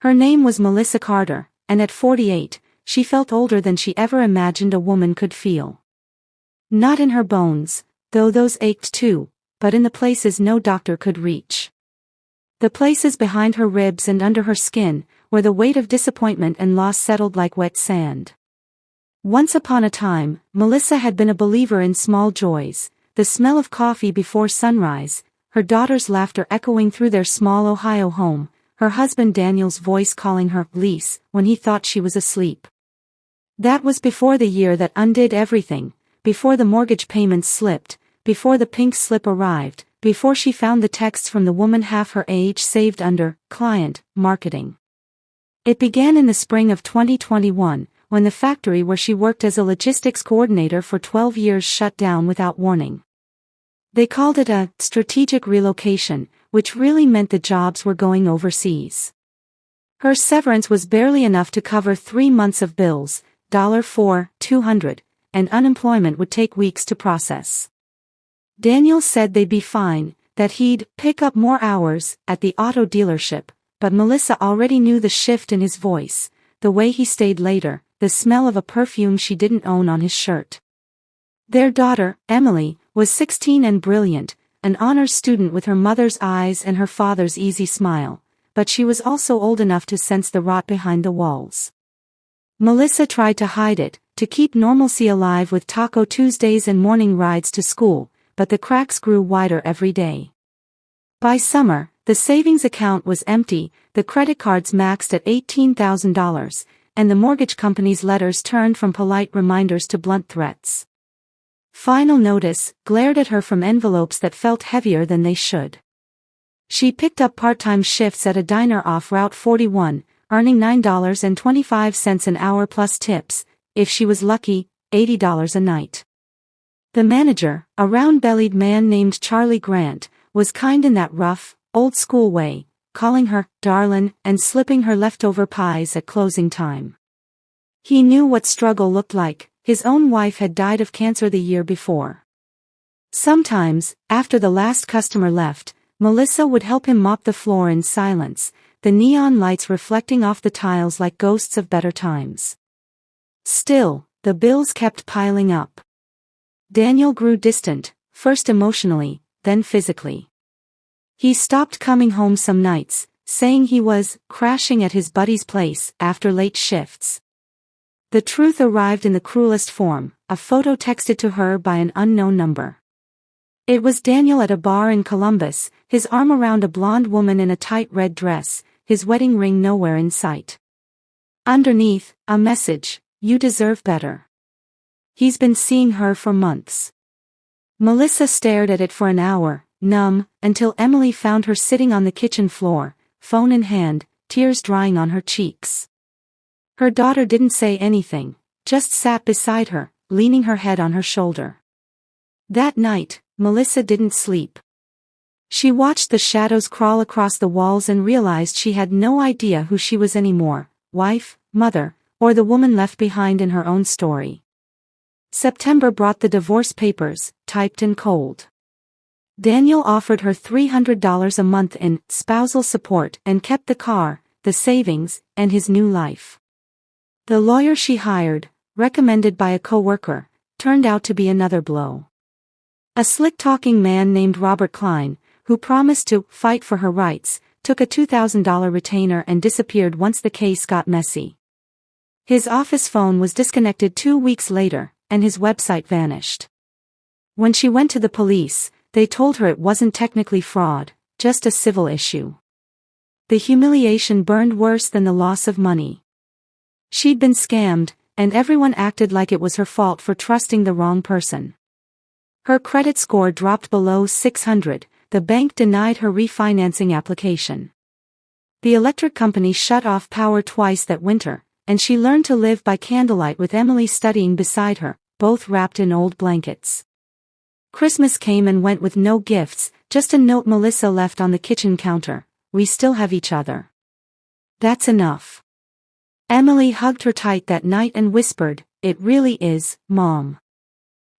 Her name was Melissa Carter, and at 48, she felt older than she ever imagined a woman could feel. Not in her bones, though those ached too, but in the places no doctor could reach. The places behind her ribs and under her skin, where the weight of disappointment and loss settled like wet sand. Once upon a time, Melissa had been a believer in small joys, the smell of coffee before sunrise, her daughter's laughter echoing through their small Ohio home, her husband Daniel's voice calling her Lise when he thought she was asleep. That was before the year that undid everything, before the mortgage payments slipped, before the pink slip arrived, before she found the texts from the woman half her age saved under client marketing. It began in the spring of 2021, when the factory where she worked as a logistics coordinator for 12 years shut down without warning. They called it a strategic relocation, which really meant the jobs were going overseas. Her severance was barely enough to cover 3 months of bills, $4,200, and unemployment would take weeks to process. Daniel said they'd be fine, that he'd pick up more hours at the auto dealership, but Melissa already knew the shift in his voice, the way he stayed later, the smell of a perfume she didn't own on his shirt. Their daughter, Emily, was 16 and brilliant, an honors student with her mother's eyes and her father's easy smile, but she was also old enough to sense the rot behind the walls. Melissa tried to hide it, to keep normalcy alive with Taco Tuesdays and morning rides to school, but the cracks grew wider every day. By summer, the savings account was empty, the credit cards maxed at $18,000, and the mortgage company's letters turned from polite reminders to blunt threats. Final notice glared at her from envelopes that felt heavier than they should. She picked up part-time shifts at a diner off Route 41, earning $9.25 an hour plus tips, if she was lucky, $80 a night. The manager, a round-bellied man named Charlie Grant, was kind in that rough, old-school way, calling her darlin' and slipping her leftover pies at closing time. He knew what struggle looked like. His own wife had died of cancer the year before. Sometimes, after the last customer left, Melissa would help him mop the floor in silence, the neon lights reflecting off the tiles like ghosts of better times. Still, the bills kept piling up. Daniel grew distant, first emotionally, then physically. He stopped coming home some nights, saying he was crashing at his buddy's place after late shifts. The truth arrived in the cruelest form, a photo texted to her by an unknown number. It was Daniel at a bar in Columbus, his arm around a blonde woman in a tight red dress, his wedding ring nowhere in sight. Underneath, a message, "You deserve better." He's been seeing her for months. Melissa stared at it for an hour, numb, until Emily found her sitting on the kitchen floor, phone in hand, tears drying on her cheeks. Her daughter didn't say anything, just sat beside her, leaning her head on her shoulder. That night, Melissa didn't sleep. She watched the shadows crawl across the walls and realized she had no idea who she was anymore, wife, mother, or the woman left behind in her own story. September brought the divorce papers, typed in cold. Daniel offered her $300 a month in spousal support and kept the car, the savings, and his new life. The lawyer she hired, recommended by a coworker, turned out to be another blow. A slick-talking man named Robert Klein, who promised to fight for her rights, took a $2,000 retainer and disappeared once the case got messy. His office phone was disconnected 2 weeks later, and his website vanished. When she went to the police, they told her it wasn't technically fraud, just a civil issue. The humiliation burned worse than the loss of money. She'd been scammed, and everyone acted like it was her fault for trusting the wrong person. Her credit score dropped below 600, the bank denied her refinancing application. The electric company shut off power twice that winter, and she learned to live by candlelight with Emily studying beside her, both wrapped in old blankets. Christmas came and went with no gifts, just a note Melissa left on the kitchen counter, "We still have each other." That's enough. Emily hugged her tight that night and whispered, "It really is, Mom."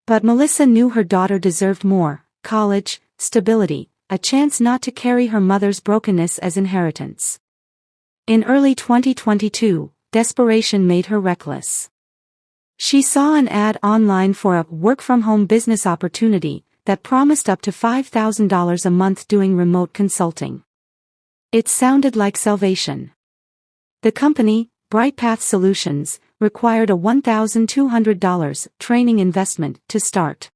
But Melissa knew her daughter deserved more: college, stability, a chance not to carry her mother's brokenness as inheritance. In early 2022, desperation made her reckless. She saw an ad online for a work-from-home business opportunity that promised up to $5,000 a month doing remote consulting. It sounded like salvation. The company, BrightPath Solutions, required a $1,200 training investment to start.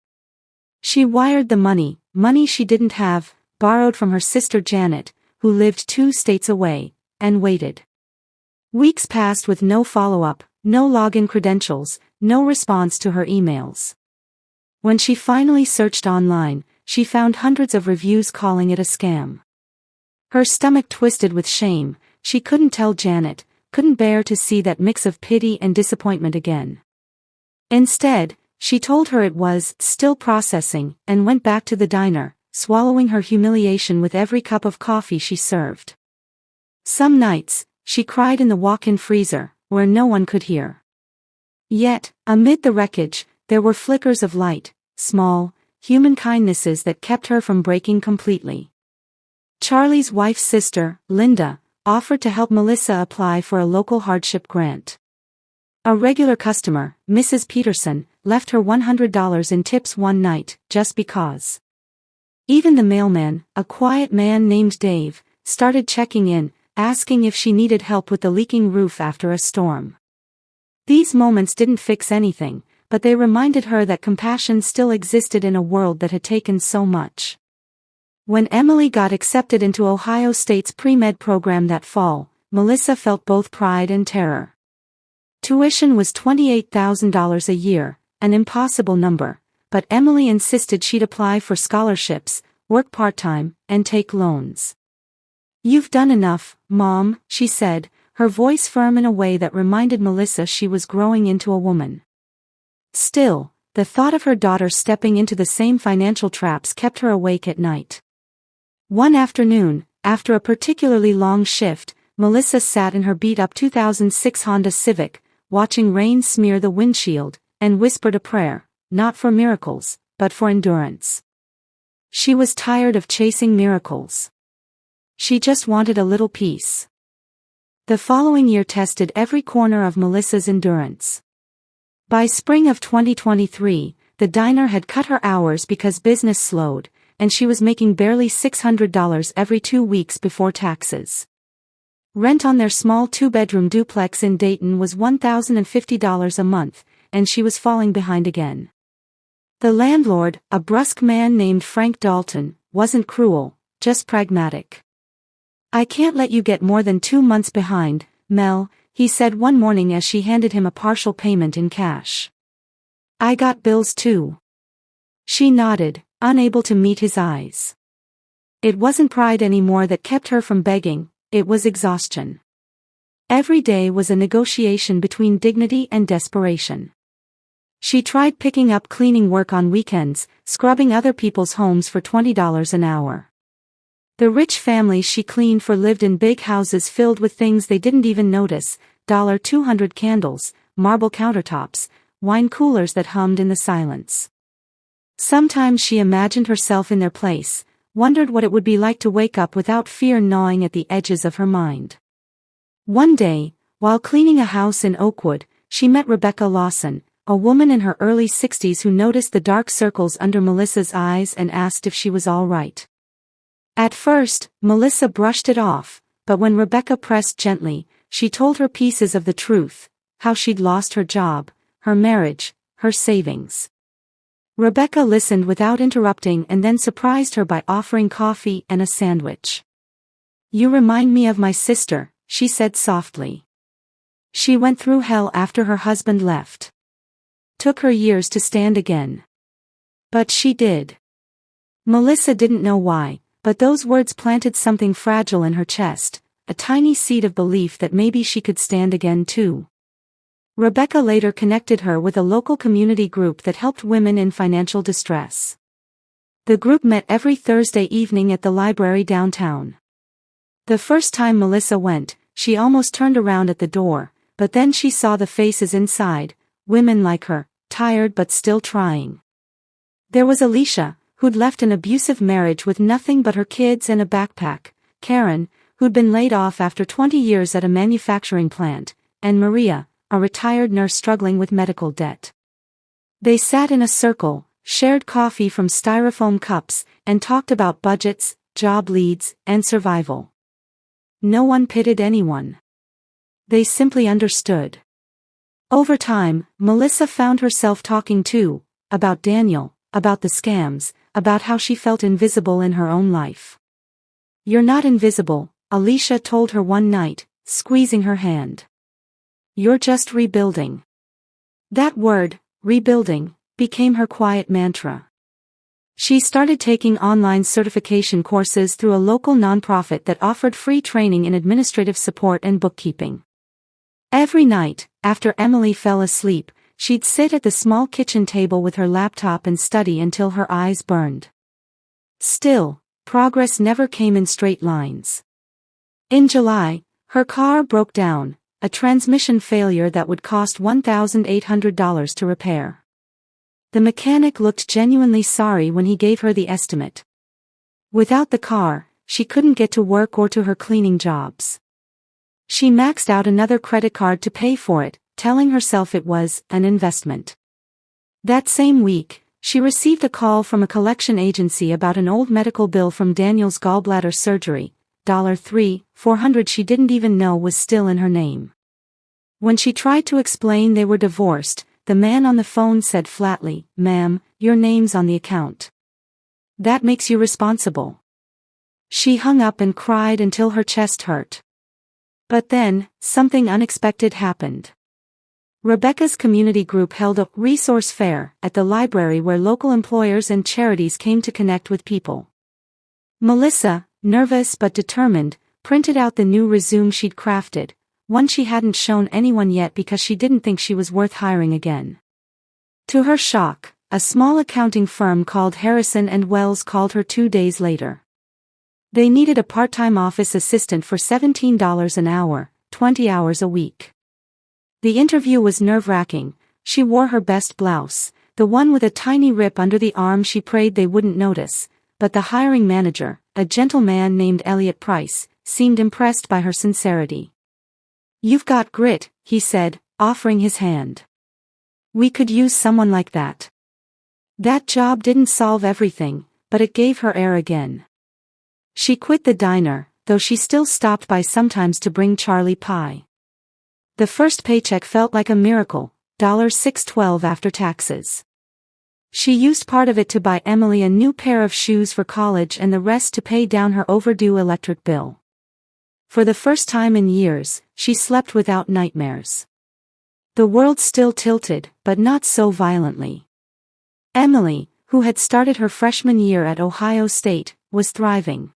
She wired the money she didn't have, borrowed from her sister Janet, who lived 2 states away, and waited. Weeks passed with no follow-up, no login credentials, no response to her emails. When she finally searched online, she found hundreds of reviews calling it a scam. Her stomach twisted with shame. She couldn't tell Janet, couldn't bear to see that mix of pity and disappointment again. Instead, she told her it was still processing and went back to the diner, swallowing her humiliation with every cup of coffee she served. Some nights, she cried in the walk-in freezer, where no one could hear. Yet, amid the wreckage, there were flickers of light, small, human kindnesses that kept her from breaking completely. Charlie's wife's sister, Linda, offered to help Melissa apply for a local hardship grant. A regular customer, Mrs. Peterson, left her $100 in tips one night, just because. Even the mailman, a quiet man named Dave, started checking in, asking if she needed help with the leaking roof after a storm. These moments didn't fix anything, but they reminded her that compassion still existed in a world that had taken so much. When Emily got accepted into Ohio State's pre-med program that fall, Melissa felt both pride and terror. Tuition was $28,000 a year, an impossible number, but Emily insisted she'd apply for scholarships, work part-time, and take loans. "You've done enough, Mom," she said, her voice firm in a way that reminded Melissa she was growing into a woman. Still, the thought of her daughter stepping into the same financial traps kept her awake at night. One afternoon, after a particularly long shift, Melissa sat in her beat-up 2006 Honda Civic, watching rain smear the windshield, and whispered a prayer, not for miracles, but for endurance. She was tired of chasing miracles. She just wanted a little peace. The following year tested every corner of Melissa's endurance. By spring of 2023, the diner had cut her hours because business slowed, and she was making barely $600 every 2 weeks before taxes. Rent on their small 2-bedroom duplex in Dayton was $1,050 a month, and she was falling behind again. The landlord, a brusque man named Frank Dalton, wasn't cruel, just pragmatic. "I can't let you get more than 2 months behind, Mel," he said one morning as she handed him a partial payment in cash. "I got bills too." She nodded, unable to meet his eyes. It wasn't pride anymore that kept her from begging, it was exhaustion. Every day was a negotiation between dignity and desperation. She tried picking up cleaning work on weekends, scrubbing other people's homes for $20 an hour. The rich families she cleaned for lived in big houses filled with things they didn't even notice: $200 candles, marble countertops, wine coolers that hummed in the silence. Sometimes she imagined herself in their place, wondered what it would be like to wake up without fear gnawing at the edges of her mind. One day, while cleaning a house in Oakwood, she met Rebecca Lawson, a woman in her early 60s who noticed the dark circles under Melissa's eyes and asked if she was all right. At first, Melissa brushed it off, but when Rebecca pressed gently, she told her pieces of the truth: how she'd lost her job, her marriage, her savings. Rebecca listened without interrupting and then surprised her by offering coffee and a sandwich. "You remind me of my sister," she said softly. "She went through hell after her husband left. Took her years to stand again. But she did." Melissa didn't know why, but those words planted something fragile in her chest, a tiny seed of belief that maybe she could stand again too. Rebecca later connected her with a local community group that helped women in financial distress. The group met every Thursday evening at the library downtown. The first time Melissa went, she almost turned around at the door, but then she saw the faces inside, women like her, tired but still trying. There was Alicia, who'd left an abusive marriage with nothing but her kids and a backpack; Karen, who'd been laid off after 20 years at a manufacturing plant, and Maria, a retired nurse struggling with medical debt. They sat in a circle, shared coffee from styrofoam cups, and talked about budgets, job leads, and survival. No one pitied anyone. They simply understood. Over time, Melissa found herself talking too, about Daniel, about the scams, about how she felt invisible in her own life. "You're not invisible," Alicia told her one night, squeezing her hand. "You're just rebuilding." That word, rebuilding, became her quiet mantra. She started taking online certification courses through a local nonprofit that offered free training in administrative support and bookkeeping. Every night, after Emily fell asleep, she'd sit at the small kitchen table with her laptop and study until her eyes burned. Still, progress never came in straight lines. In July, her car broke down, a transmission failure that would cost $1,800 to repair. The mechanic looked genuinely sorry when he gave her the estimate. Without the car, she couldn't get to work or to her cleaning jobs. She maxed out another credit card to pay for it, telling herself it was an investment. That same week, she received a call from a collection agency about an old medical bill from Daniel's gallbladder surgery, $3,400 she didn't even know was still in her name. When she tried to explain they were divorced, the man on the phone said flatly, "Ma'am, your name's on the account. That makes you responsible." She hung up and cried until her chest hurt. But then, something unexpected happened. Rebecca's community group held a resource fair at the library where local employers and charities came to connect with people. Melissa, nervous but determined, printed out the new resume she'd crafted, one she hadn't shown anyone yet because she didn't think she was worth hiring again. To her shock, a small accounting firm called Harrison & Wells called her 2 days later. They needed a part-time office assistant for $17 an hour, 20 hours a week. The interview was nerve-wracking. She wore her best blouse, the one with a tiny rip under the arm she prayed they wouldn't notice, but the hiring manager, a gentleman named Elliot Price, seemed impressed by her sincerity. "You've got grit," he said, offering his hand. "We could use someone like that." That job didn't solve everything, but it gave her air again. She quit the diner, though she still stopped by sometimes to bring Charlie pie. The first paycheck felt like a miracle, $6.12 after taxes. She used part of it to buy Emily a new pair of shoes for college and the rest to pay down her overdue electric bill. For the first time in years, she slept without nightmares. The world still tilted, but not so violently. Emily, who had started her freshman year at Ohio State, was thriving.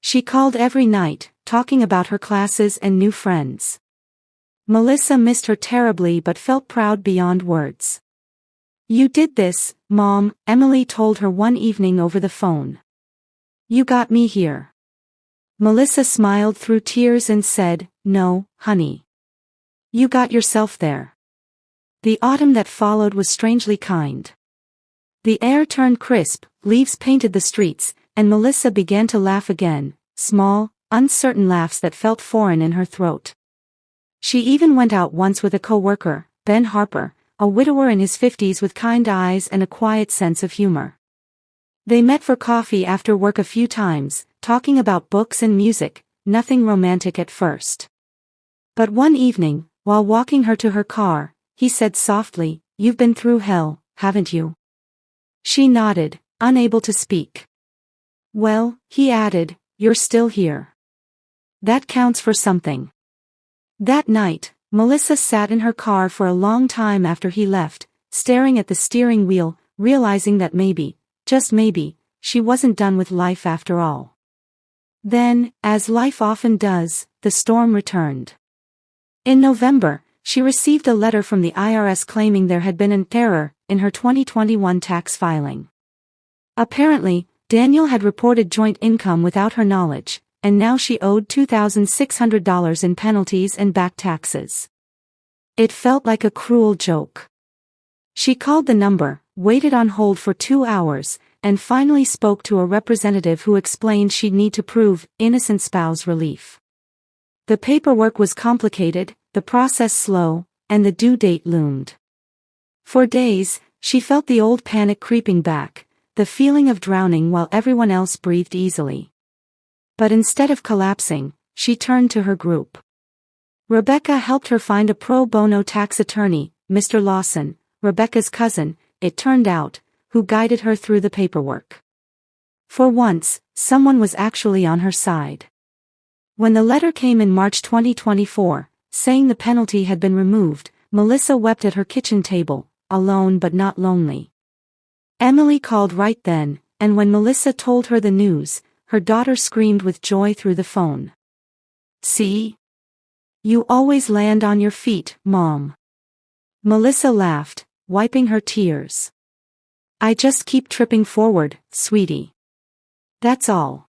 She called every night, talking about her classes and new friends. Melissa missed her terribly but felt proud beyond words. "You did this, Mom," Emily told her one evening over the phone. "You got me here." Melissa smiled through tears and said, "No, honey. You got yourself there." The autumn that followed was strangely kind. The air turned crisp, leaves painted the streets, and Melissa began to laugh again, small, uncertain laughs that felt foreign in her throat. She even went out once with a co-worker, Ben Harper, a widower in his 50s with kind eyes and a quiet sense of humor. They met for coffee after work a few times, talking about books and music, nothing romantic at first. But one evening, while walking her to her car, he said softly, "You've been through hell, haven't you?" She nodded, unable to speak. "Well," he added, "you're still here. That counts for something." That night, Melissa sat in her car for a long time after he left, staring at the steering wheel, realizing that maybe, just maybe, she wasn't done with life after all. Then, as life often does, the storm returned. In November, she received a letter from the IRS claiming there had been an error in her 2021 tax filing. Apparently, Daniel had reported joint income without her knowledge, and now she owed $2,600 in penalties and back taxes. It felt like a cruel joke. She called the number, waited on hold for 2 hours, and finally spoke to a representative who explained she'd need to prove innocent spouse relief. The paperwork was complicated, the process slow, and the due date loomed. For days, she felt the old panic creeping back, the feeling of drowning while everyone else breathed easily. But instead of collapsing, she turned to her group. Rebecca helped her find a pro bono tax attorney, Mr. Lawson, Rebecca's cousin, it turned out, who guided her through the paperwork. For once, someone was actually on her side. When the letter came in March 2024, saying the penalty had been removed, Melissa wept at her kitchen table, alone but not lonely. Emily called right then, and when Melissa told her the news, her daughter screamed with joy through the phone. "See? You always land on your feet, Mom." Melissa laughed, wiping her tears. "I just keep tripping forward, sweetie. That's all."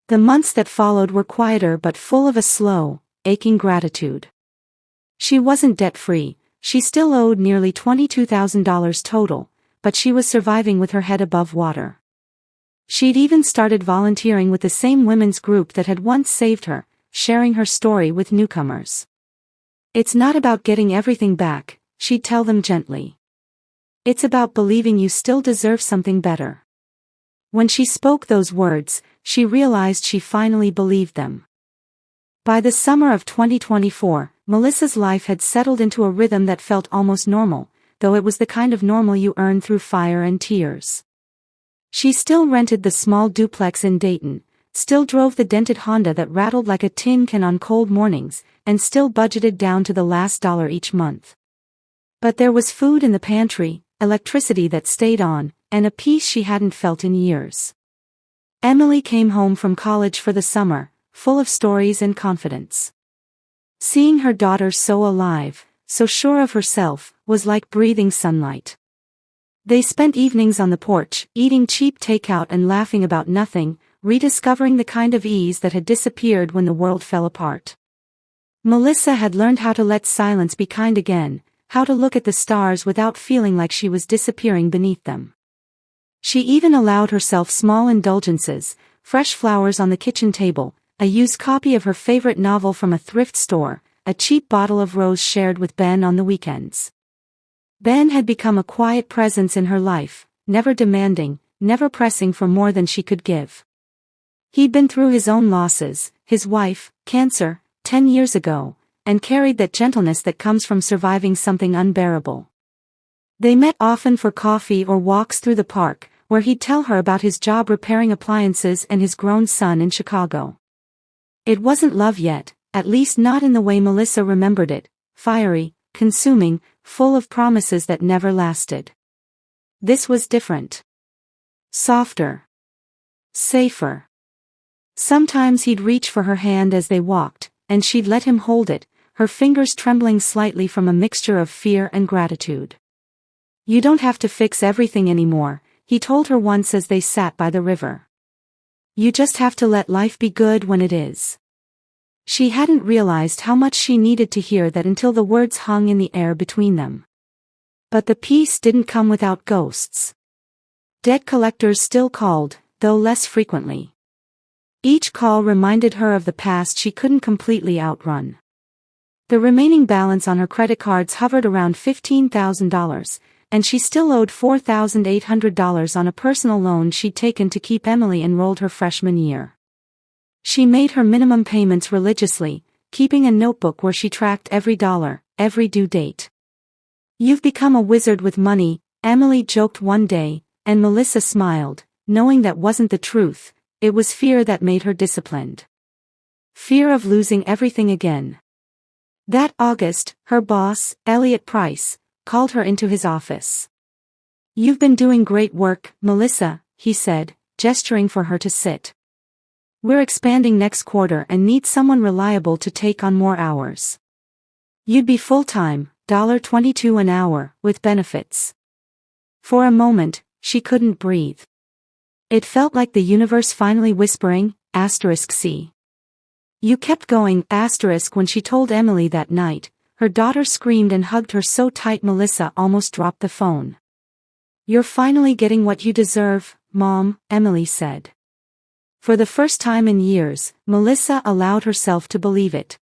The months that followed were quieter but full of a slow, aching gratitude. She wasn't debt-free, she still owed nearly $22,000 total, but she was surviving with her head above water. She'd even started volunteering with the same women's group that had once saved her, sharing her story with newcomers. "It's not about getting everything back," she'd tell them gently. "It's about believing you still deserve something better." When she spoke those words, she realized she finally believed them. By the summer of 2024, Melissa's life had settled into a rhythm that felt almost normal, though it was the kind of normal you earn through fire and tears. She still rented the small duplex in Dayton, still drove the dented Honda that rattled like a tin can on cold mornings, and still budgeted down to the last dollar each month. But there was food in the pantry, electricity that stayed on, and a peace she hadn't felt in years. Emily came home from college for the summer, full of stories and confidence. Seeing her daughter so alive, so sure of herself, was like breathing sunlight. They spent evenings on the porch, eating cheap takeout and laughing about nothing, rediscovering the kind of ease that had disappeared when the world fell apart. Melissa had learned how to let silence be kind again, how to look at the stars without feeling like she was disappearing beneath them. She even allowed herself small indulgences, fresh flowers on the kitchen table, a used copy of her favorite novel from a thrift store, a cheap bottle of rose shared with Ben on the weekends. Ben had become a quiet presence in her life, never demanding, never pressing for more than she could give. He'd been through his own losses, his wife, cancer, 10 years ago, and carried that gentleness that comes from surviving something unbearable. They met often for coffee or walks through the park, where he'd tell her about his job repairing appliances and his grown son in Chicago. It wasn't love yet, at least not in the way Melissa remembered it, fiery, consuming, full of promises that never lasted. This was different. Softer. Safer. Sometimes he'd reach for her hand as they walked, and she'd let him hold it, her fingers trembling slightly from a mixture of fear and gratitude. "You don't have to fix everything anymore," he told her once as they sat by the river. "You just have to let life be good when it is." She hadn't realized how much she needed to hear that until the words hung in the air between them. But the peace didn't come without ghosts. Debt collectors still called, though less frequently. Each call reminded her of the past she couldn't completely outrun. The remaining balance on her credit cards hovered around $15,000, and she still owed $4,800 on a personal loan she'd taken to keep Emily enrolled her freshman year. She made her minimum payments religiously, keeping a notebook where she tracked every dollar, every due date. "You've become a wizard with money," Emily joked one day, and Melissa smiled, knowing that wasn't the truth, it was fear that made her disciplined. Fear of losing everything again. That August, her boss, Elliot Price, called her into his office. "You've been doing great work, Melissa," he said, gesturing for her to sit. "We're expanding next quarter and need someone reliable to take on more hours. You'd be full-time, $22 an hour, with benefits." For a moment, she couldn't breathe. It felt like the universe finally whispering, *C. You kept going, When she told Emily that night, her daughter screamed and hugged her so tight Melissa almost dropped the phone. "You're finally getting what you deserve, Mom," Emily said. For the first time in years, Melissa allowed herself to believe it.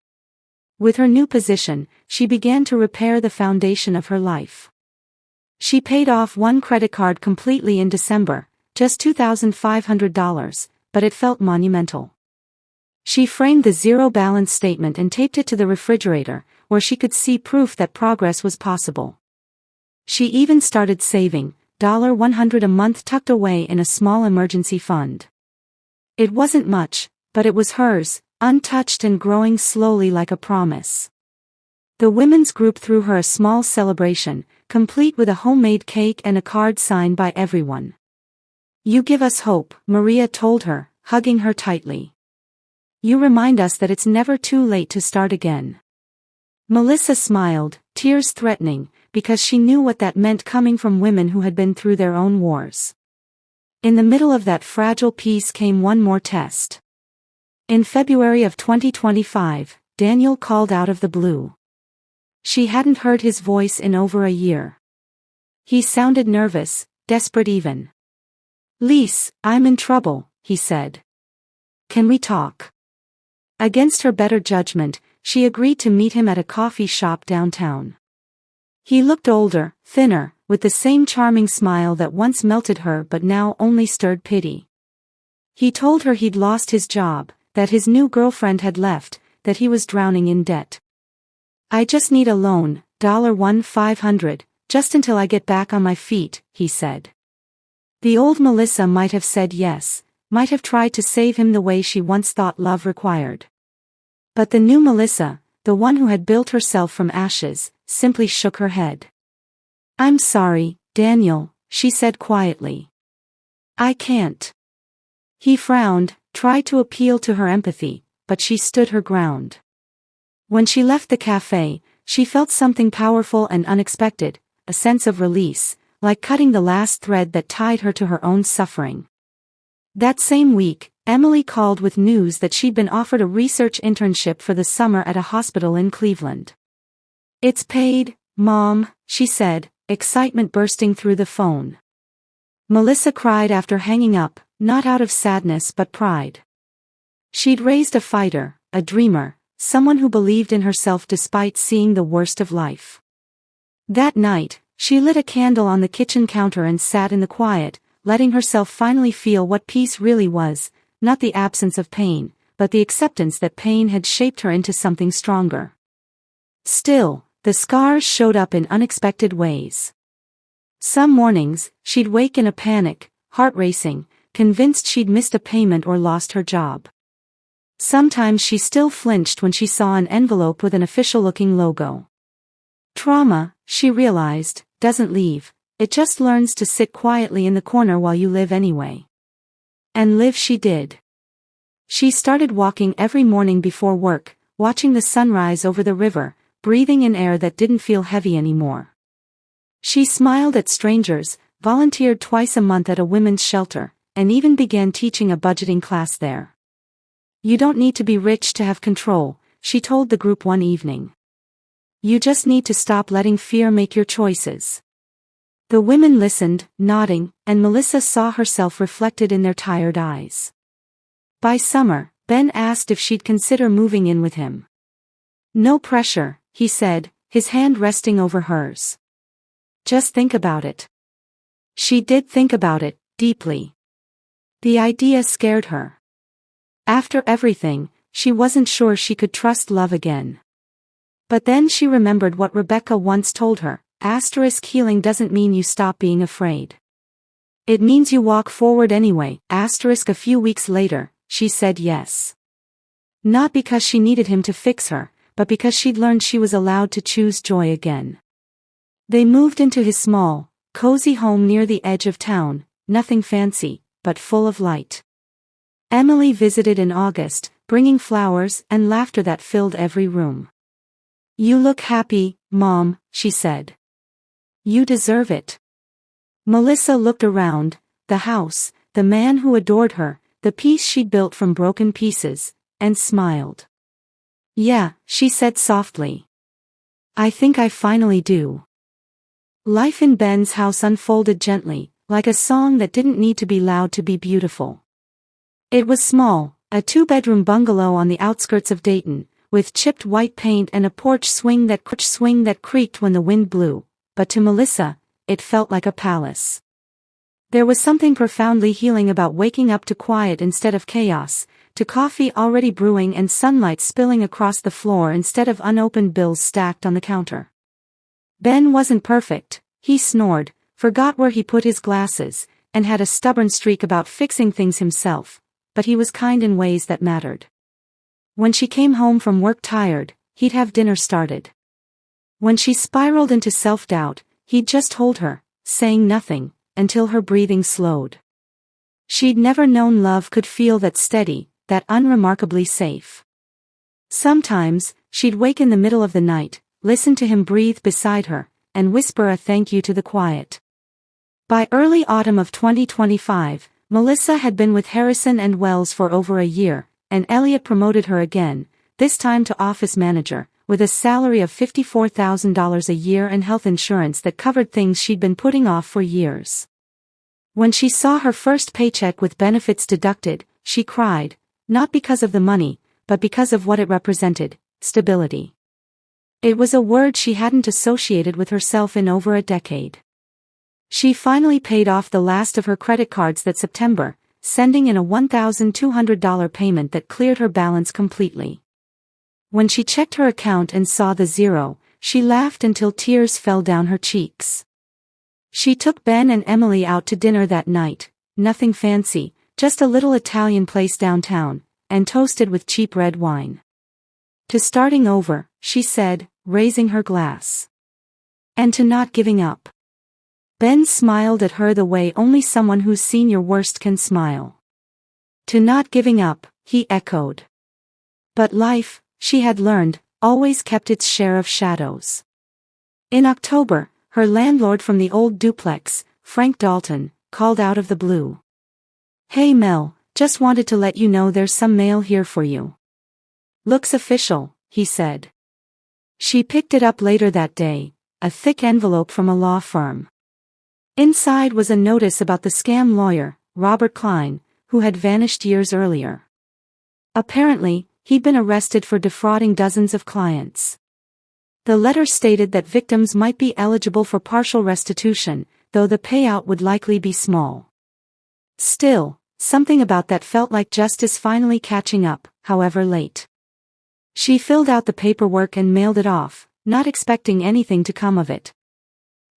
With her new position, she began to repair the foundation of her life. She paid off one credit card completely in December, just $2,500, but it felt monumental. She framed the zero balance statement and taped it to the refrigerator, where she could see proof that progress was possible. She even started saving, $100 a month tucked away in a small emergency fund. It wasn't much, but it was hers, untouched and growing slowly like a promise. The women's group threw her a small celebration, complete with a homemade cake and a card signed by everyone. "You give us hope," Maria told her, hugging her tightly. "You remind us that it's never too late to start again." Melissa smiled, tears threatening, because she knew what that meant coming from women who had been through their own wars. In the middle of that fragile peace came one more test. In February of 2025, Daniel called out of the blue. She hadn't heard his voice in over a year. He sounded nervous, desperate even. "Lise, I'm in trouble," he said. "Can we talk?" Against her better judgment, she agreed to meet him at a coffee shop downtown. He looked older, thinner, with the same charming smile that once melted her but now only stirred pity. He told her he'd lost his job, that his new girlfriend had left, that he was drowning in debt. "I just need a loan, $1,500, just until I get back on my feet," he said. The old Melissa might have said yes, might have tried to save him the way she once thought love required. But the new Melissa, the one who had built herself from ashes, simply shook her head. "I'm sorry, Daniel," she said quietly. "I can't." He frowned, tried to appeal to her empathy, but she stood her ground. When she left the cafe, she felt something powerful and unexpected, a sense of release, like cutting the last thread that tied her to her own suffering. That same week, Emily called with news that she'd been offered a research internship for the summer at a hospital in Cleveland. "It's paid, Mom," she said, excitement bursting through the phone. Melissa cried after hanging up, not out of sadness but pride. She'd raised a fighter, a dreamer, someone who believed in herself despite seeing the worst of life. That night, she lit a candle on the kitchen counter and sat in the quiet, letting herself finally feel what peace really was, not the absence of pain, but the acceptance that pain had shaped her into something stronger. Still, the scars showed up in unexpected ways. Some mornings, she'd wake in a panic, heart racing, convinced she'd missed a payment or lost her job. Sometimes she still flinched when she saw an envelope with an official-looking logo. Trauma, she realized, doesn't leave, it just learns to sit quietly in the corner while you live anyway. And live she did. She started walking every morning before work, watching the sunrise over the river, breathing in air that didn't feel heavy anymore. She smiled at strangers, volunteered twice a month at a women's shelter, and even began teaching a budgeting class there. "You don't need to be rich to have control," she told the group one evening. "You just need to stop letting fear make your choices." The women listened, nodding, and Melissa saw herself reflected in their tired eyes. By summer, Ben asked if she'd consider moving in with him. "No pressure," he said, his hand resting over hers. "Just think about it." She did think about it, deeply. The idea scared her. After everything, she wasn't sure she could trust love again. But then she remembered what Rebecca once told her, healing doesn't mean you stop being afraid. It means you walk forward anyway. A few weeks later, she said yes. Not because she needed him to fix her, but because she'd learned she was allowed to choose joy again. They moved into his small, cozy home near the edge of town, nothing fancy, but full of light. Emily visited in August, bringing flowers and laughter that filled every room. "You look happy, Mom," she said. "You deserve it." Melissa looked around, the house, the man who adored her, the peace she'd built from broken pieces, and smiled. "Yeah," she said softly. "I think I finally do." Life in Ben's house unfolded gently, like a song that didn't need to be loud to be beautiful. It was small, a two-bedroom bungalow on the outskirts of Dayton, with chipped white paint and a porch swing that creaked when the wind blew, but to Melissa, it felt like a palace. There was something profoundly healing about waking up to quiet instead of chaos, to coffee already brewing and sunlight spilling across the floor instead of unopened bills stacked on the counter. Ben wasn't perfect, he snored, forgot where he put his glasses, and had a stubborn streak about fixing things himself, but he was kind in ways that mattered. When she came home from work tired, he'd have dinner started. When she spiraled into self-doubt, he'd just hold her, saying nothing, until her breathing slowed. She'd never known love could feel that steady, that unremarkably safe. Sometimes, she'd wake in the middle of the night, listen to him breathe beside her, and whisper a thank you to the quiet. By early autumn of 2025, Melissa had been with Harrison and Wells for over a year, and Elliot promoted her again, this time to office manager, with a salary of $54,000 a year and health insurance that covered things she'd been putting off for years. When she saw her first paycheck with benefits deducted, she cried, not because of the money, but because of what it represented: stability. It was a word she hadn't associated with herself in over a decade. She finally paid off the last of her credit cards that September, sending in a $1,200 payment that cleared her balance completely. When she checked her account and saw the zero, she laughed until tears fell down her cheeks. She took Ben and Emily out to dinner that night, nothing fancy, just a little Italian place downtown, and toasted with cheap red wine. To starting over, she said, raising her glass. And to not giving up. Ben smiled at her the way only someone who's seen your worst can smile. To not giving up, he echoed. But life, she had learned, always kept its share of shadows. In October, her landlord from the old duplex, Frank Dalton, called out of the blue. "Hey Mel, just wanted to let you know there's some mail here for you." "Looks official," he said. She picked it up later that day, a thick envelope from a law firm. Inside was a notice about the scam lawyer, Robert Klein, who had vanished years earlier. Apparently, he'd been arrested for defrauding dozens of clients. The letter stated that victims might be eligible for partial restitution, though the payout would likely be small. Still, something about that felt like justice finally catching up, however late. She filled out the paperwork and mailed it off, not expecting anything to come of it.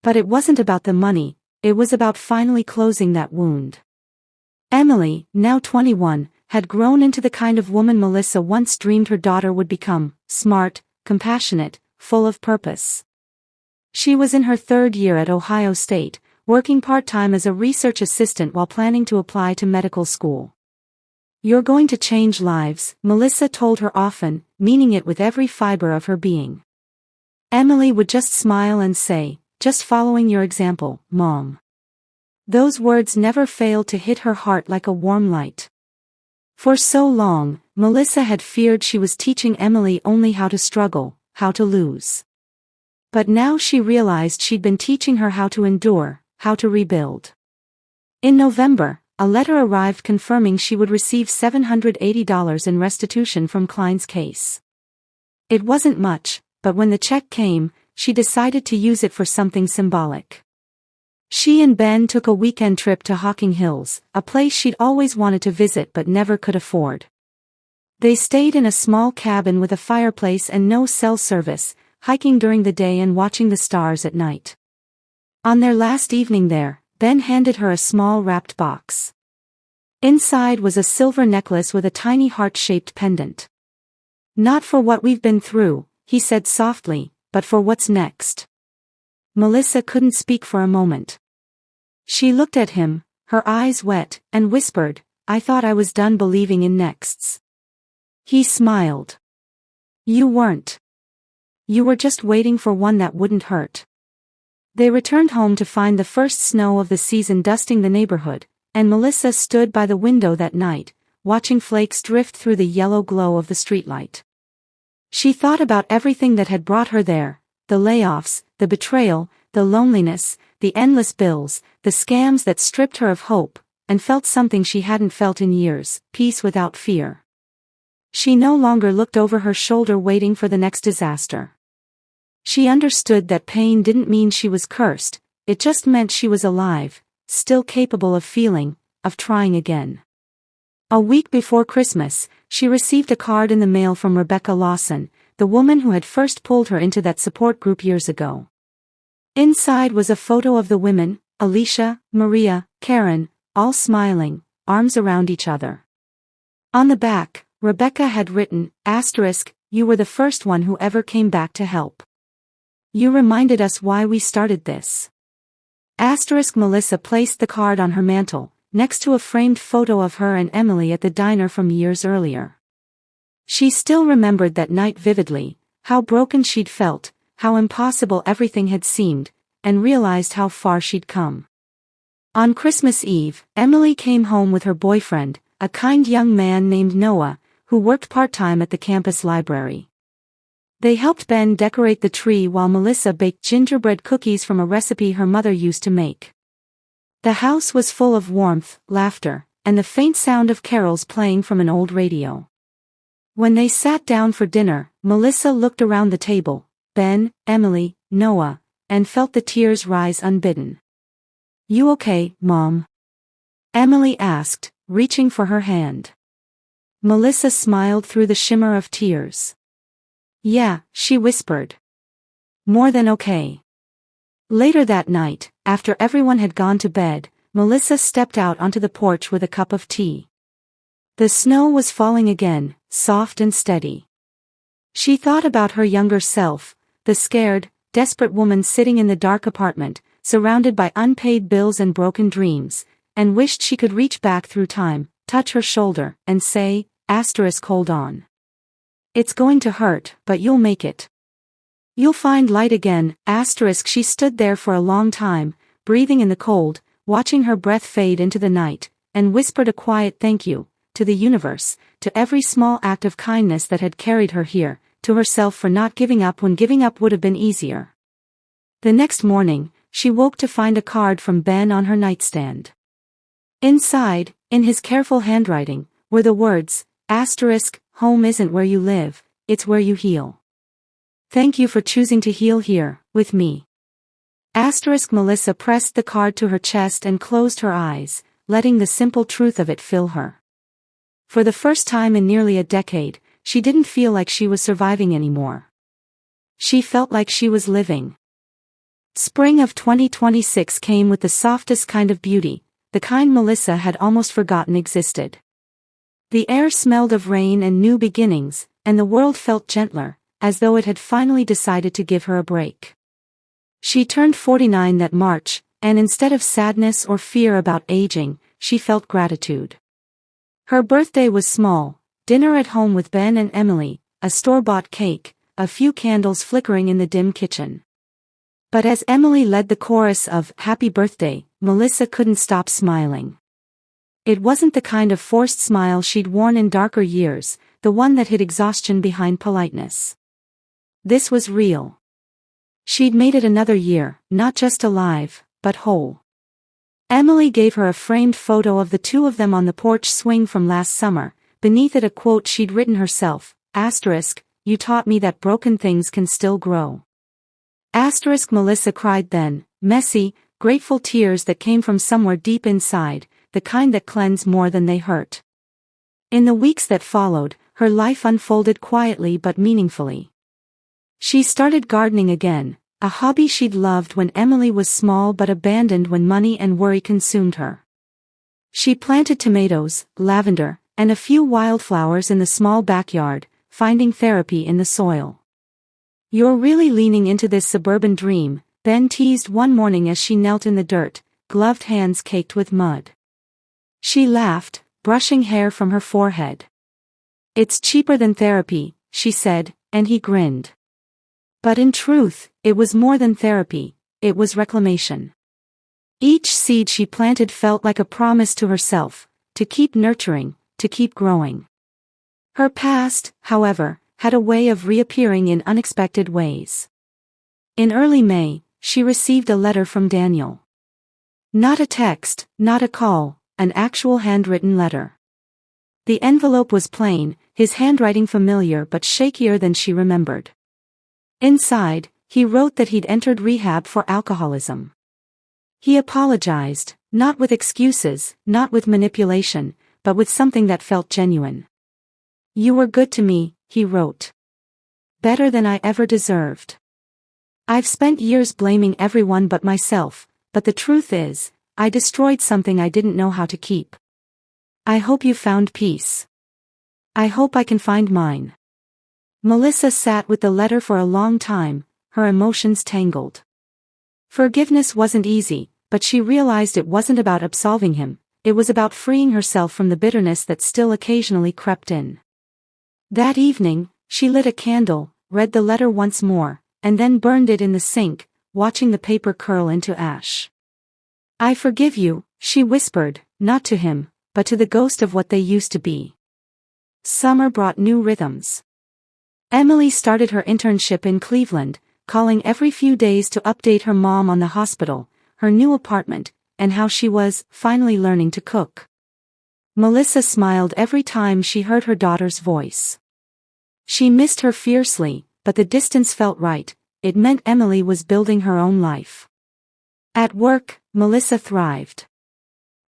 But it wasn't about the money, it was about finally closing that wound. Emily, now 21, had grown into the kind of woman Melissa once dreamed her daughter would become: smart, compassionate, full of purpose. She was in her third year at Ohio State, working part-time as a research assistant while planning to apply to medical school. "You're going to change lives," Melissa told her often, meaning it with every fiber of her being. Emily would just smile and say, "Just following your example, Mom." Those words never failed to hit her heart like a warm light. For so long, Melissa had feared she was teaching Emily only how to struggle, how to lose. But now she realized she'd been teaching her how to endure, how to rebuild. In November, a letter arrived confirming she would receive $780 in restitution from Klein's case. It wasn't much, but when the check came, she decided to use it for something symbolic. She and Ben took a weekend trip to Hocking Hills, a place she'd always wanted to visit but never could afford. They stayed in a small cabin with a fireplace and no cell service, hiking during the day and watching the stars at night. On their last evening there, Ben handed her a small wrapped box. Inside was a silver necklace with a tiny heart-shaped pendant. "Not for what we've been through," he said softly, "but for what's next." Melissa couldn't speak for a moment. She looked at him, her eyes wet, and whispered, "I thought I was done believing in nexts." He smiled. "You weren't. You were just waiting for one that wouldn't hurt." They returned home to find the first snow of the season dusting the neighborhood, and Melissa stood by the window that night, watching flakes drift through the yellow glow of the streetlight. She thought about everything that had brought her there: the layoffs, the betrayal, the loneliness, the endless bills, the scams that stripped her of hope, and felt something she hadn't felt in years, peace without fear. She no longer looked over her shoulder waiting for the next disaster. She understood that pain didn't mean she was cursed, it just meant she was alive, still capable of feeling, of trying again. A week before Christmas, she received a card in the mail from Rebecca Lawson, the woman who had first pulled her into that support group years ago. Inside was a photo of the women, Alicia, Maria, Karen, all smiling, arms around each other. On the back, Rebecca had written, "You were the first one who ever came back to help. You reminded us why we started this." Melissa placed the card on her mantle, next to a framed photo of her and Emily at the diner from years earlier. She still remembered that night vividly, how broken she'd felt, how impossible everything had seemed, and realized how far she'd come. On Christmas Eve, Emily came home with her boyfriend, a kind young man named Noah, who worked part-time at the campus library. They helped Ben decorate the tree while Melissa baked gingerbread cookies from a recipe her mother used to make. The house was full of warmth, laughter, and the faint sound of carols playing from an old radio. When they sat down for dinner, Melissa looked around the table, Ben, Emily, Noah, and felt the tears rise unbidden. "You okay, Mom?" Emily asked, reaching for her hand. Melissa smiled through the shimmer of tears. "Yeah," she whispered. "More than okay." Later that night, after everyone had gone to bed, Melissa stepped out onto the porch with a cup of tea. The snow was falling again, soft and steady. She thought about her younger self, the scared, desperate woman sitting in the dark apartment, surrounded by unpaid bills and broken dreams, and wished she could reach back through time, touch her shoulder, and say, "Hold on. It's going to hurt, but you'll make it. You'll find light again." She stood there for a long time, breathing in the cold, watching her breath fade into the night, and whispered a quiet thank you, to the universe, to every small act of kindness that had carried her here, to herself for not giving up when giving up would have been easier. The next morning, she woke to find a card from Ben on her nightstand. Inside, in his careful handwriting, were the words, "Home isn't where you live, it's where you heal. Thank you for choosing to heal here, with me." Melissa pressed the card to her chest and closed her eyes, letting the simple truth of it fill her. For the first time in nearly a decade, she didn't feel like she was surviving anymore. She felt like she was living. Spring of 2026 came with the softest kind of beauty, the kind Melissa had almost forgotten existed. The air smelled of rain and new beginnings, and the world felt gentler, as though it had finally decided to give her a break. She turned 49 that March, and instead of sadness or fear about aging, she felt gratitude. Her birthday was small, dinner at home with Ben and Emily, a store-bought cake, a few candles flickering in the dim kitchen. But as Emily led the chorus of "Happy Birthday," Melissa couldn't stop smiling. It wasn't the kind of forced smile she'd worn in darker years, the one that hid exhaustion behind politeness. This was real. She'd made it another year, not just alive, but whole. Emily gave her a framed photo of the two of them on the porch swing from last summer, beneath it a quote she'd written herself, "You taught me that broken things can still grow." Melissa cried then, messy, grateful tears that came from somewhere deep inside, the kind that cleanse more than they hurt. In the weeks that followed, her life unfolded quietly but meaningfully. She started gardening again, a hobby she'd loved when Emily was small but abandoned when money and worry consumed her. She planted tomatoes, lavender, and a few wildflowers in the small backyard, finding therapy in the soil. "You're really leaning into this suburban dream," Ben teased one morning as she knelt in the dirt, gloved hands caked with mud. She laughed, brushing hair from her forehead. "It's cheaper than therapy," she said, and he grinned. But in truth, it was more than therapy, it was reclamation. Each seed she planted felt like a promise to herself, to keep nurturing, to keep growing. Her past, however, had a way of reappearing in unexpected ways. In early May, she received a letter from Daniel. Not a text, not a call, an actual handwritten letter. The envelope was plain, his handwriting familiar but shakier than she remembered. Inside, he wrote that he'd entered rehab for alcoholism. He apologized, not with excuses, not with manipulation, but with something that felt genuine. "You were good to me," he wrote. "Better than I ever deserved. I've spent years blaming everyone but myself, but the truth is, I destroyed something I didn't know how to keep. I hope you found peace. I hope I can find mine." Melissa sat with the letter for a long time, her emotions tangled. Forgiveness wasn't easy, but she realized it wasn't about absolving him, it was about freeing herself from the bitterness that still occasionally crept in. That evening, she lit a candle, read the letter once more, and then burned it in the sink, watching the paper curl into ash. "I forgive you," she whispered, not to him, but to the ghost of what they used to be. Summer brought new rhythms. Emily started her internship in Cleveland, calling every few days to update her mom on the hospital, her new apartment, and how she was finally learning to cook. Melissa smiled every time she heard her daughter's voice. She missed her fiercely, but the distance felt right, it meant Emily was building her own life. At work, Melissa thrived.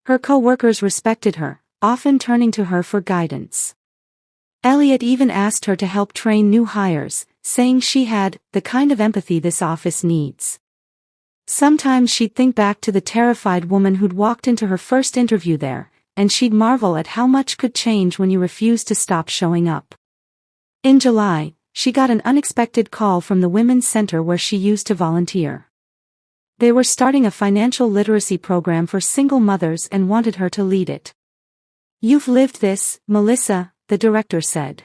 Her co-workers respected her, often turning to her for guidance. Elliot even asked her to help train new hires, saying she had the kind of empathy this office needs. Sometimes she'd think back to the terrified woman who'd walked into her first interview there, and she'd marvel at how much could change when you refused to stop showing up. In July, she got an unexpected call from the Women's Center where she used to volunteer. They were starting a financial literacy program for single mothers and wanted her to lead it. "You've lived this, Melissa," the director said.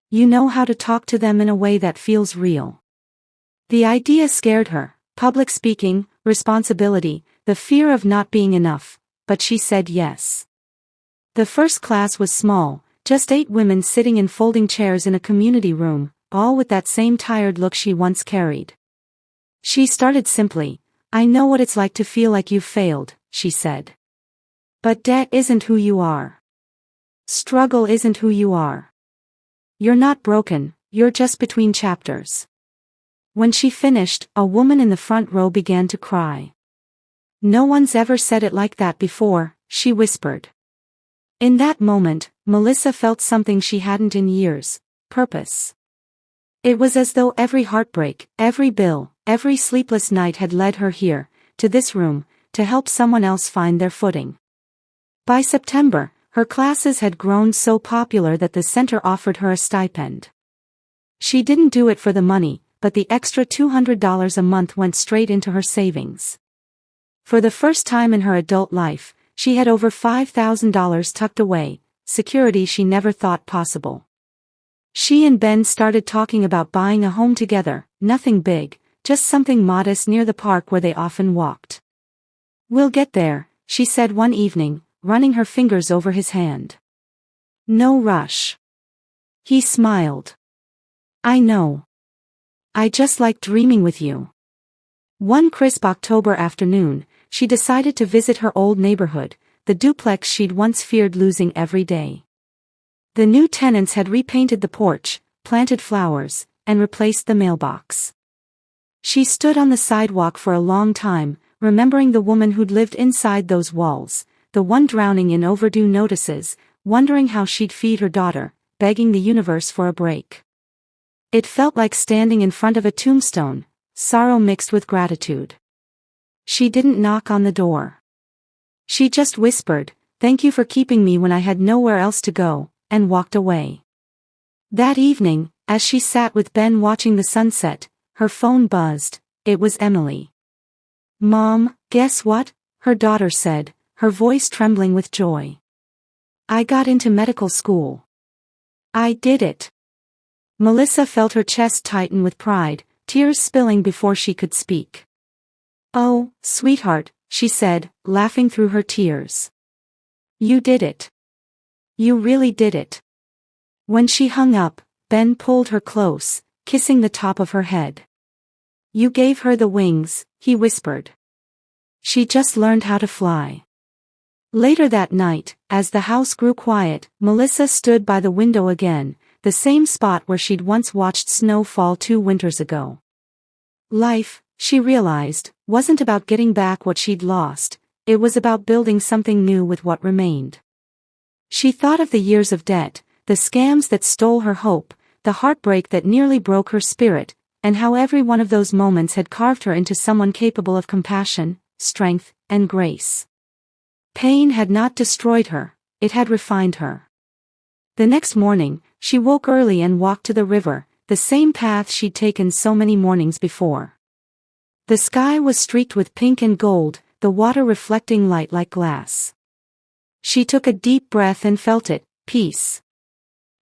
"You know how to talk to them in a way that feels real." The idea scared her, public speaking, responsibility, the fear of not being enough, but she said yes. The first class was small, just 8 women sitting in folding chairs in a community room, all with that same tired look she once carried. She started simply, "I know what it's like to feel like you've failed," she said. "But debt isn't who you are. Struggle isn't who you are. You're not broken, you're just between chapters." When she finished, a woman in the front row began to cry. "No one's ever said it like that before," she whispered. In that moment, Melissa felt something she hadn't in years: purpose. It was as though every heartbreak, every bill, every sleepless night had led her here, to this room, to help someone else find their footing. By September, her classes had grown so popular that the center offered her a stipend. She didn't do it for the money, but the extra $200 a month went straight into her savings. For the first time in her adult life, she had over $5,000 tucked away, security she never thought possible. She and Ben started talking about buying a home together, nothing big, just something modest near the park where they often walked. "We'll get there," she said one evening, running her fingers over his hand. "No rush." He smiled. "I know. I just like dreaming with you." One crisp October afternoon, she decided to visit her old neighborhood, the duplex she'd once feared losing every day. The new tenants had repainted the porch, planted flowers, and replaced the mailbox. She stood on the sidewalk for a long time, remembering the woman who'd lived inside those walls, the one drowning in overdue notices, wondering how she'd feed her daughter, begging the universe for a break. It felt like standing in front of a tombstone, sorrow mixed with gratitude. She didn't knock on the door. She just whispered, "Thank you for keeping me when I had nowhere else to go," and walked away. That evening, as she sat with Ben watching the sunset, her phone buzzed. It was Emily. "Mom, guess what?" her daughter said, her voice trembling with joy. "I got into medical school. I did it." Melissa felt her chest tighten with pride, tears spilling before she could speak. "Oh, sweetheart," she said, laughing through her tears. "You did it. You really did it." When she hung up, Ben pulled her close, kissing the top of her head. You gave her the wings, he whispered. She just learned how to fly. Later that night, as the house grew quiet, Melissa stood by the window again, the same spot where she'd once watched snow fall 2 winters ago. Life, she realized, wasn't about getting back what she'd lost, it was about building something new with what remained. She thought of the years of debt, the scams that stole her hope, the heartbreak that nearly broke her spirit, and how every one of those moments had carved her into someone capable of compassion, strength, and grace. Pain had not destroyed her, it had refined her. The next morning, she woke early and walked to the river, the same path she'd taken so many mornings before. The sky was streaked with pink and gold, the water reflecting light like glass. She took a deep breath and felt it, peace.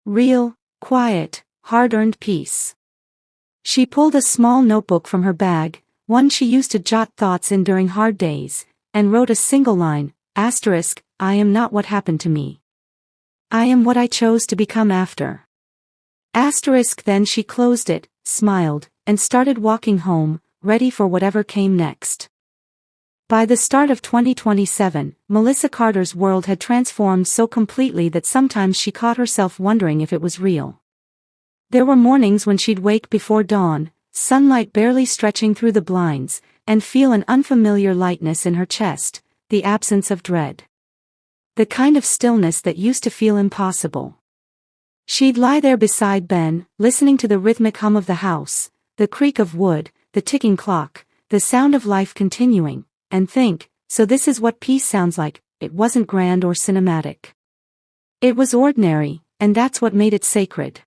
Real, quiet, hard-earned peace. She pulled a small notebook from her bag, one she used to jot thoughts in during hard days, and wrote a single line, I am not what happened to me. I am what I chose to become after. Then she closed it, smiled, and started walking home, ready for whatever came next. By the start of 2027, Melissa Carter's world had transformed so completely that sometimes she caught herself wondering if it was real. There were mornings when she'd wake before dawn, sunlight barely stretching through the blinds, and feel an unfamiliar lightness in her chest, the absence of dread. The kind of stillness that used to feel impossible. She'd lie there beside Ben, listening to the rhythmic hum of the house, the creak of wood, the ticking clock, the sound of life continuing, and think, so this is what peace sounds like. It wasn't grand or cinematic. It was ordinary, and that's what made it sacred.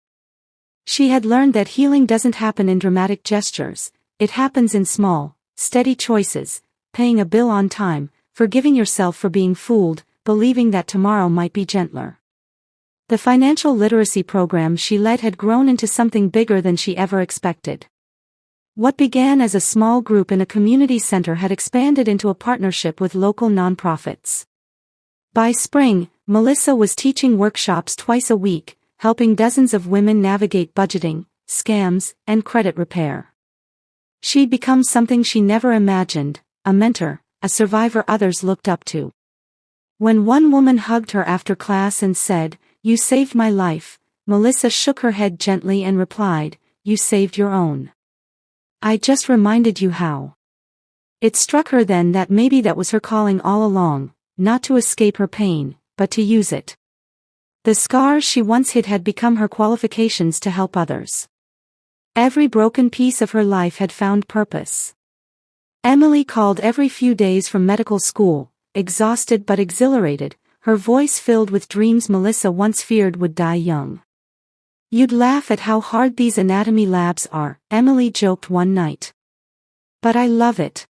She had learned that healing doesn't happen in dramatic gestures, it happens in small, steady choices, paying a bill on time, forgiving yourself for being fooled, believing that tomorrow might be gentler. The financial literacy program she led had grown into something bigger than she ever expected. What began as a small group in a community center had expanded into a partnership with local nonprofits. By spring, Melissa was teaching workshops twice a week, helping dozens of women navigate budgeting, scams, and credit repair. She'd become something she never imagined, a mentor, a survivor others looked up to. When one woman hugged her after class and said, "You saved my life," Melissa shook her head gently and replied, "You saved your own. I just reminded you how." It struck her then that maybe that was her calling all along, not to escape her pain, but to use it. The scars she once hid had become her qualifications to help others. Every broken piece of her life had found purpose. Emily called every few days from medical school, exhausted but exhilarated, her voice filled with dreams Melissa once feared would die young. "You'd laugh at how hard these anatomy labs are," Emily joked one night. "But I love it.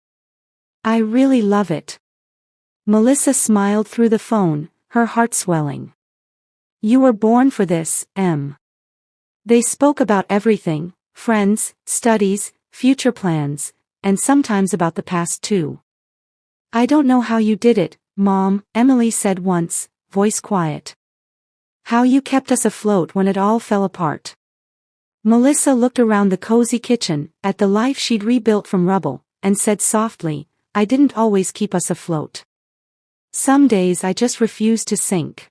I really love it." Melissa smiled through the phone, her heart swelling. "You were born for this, Em." They spoke about everything, friends, studies, future plans, and sometimes about the past too. "I don't know how you did it, Mom," Emily said once, voice quiet. "How you kept us afloat when it all fell apart." Melissa looked around the cozy kitchen, at the life she'd rebuilt from rubble, and said softly, "I didn't always keep us afloat. Some days I just refused to sink."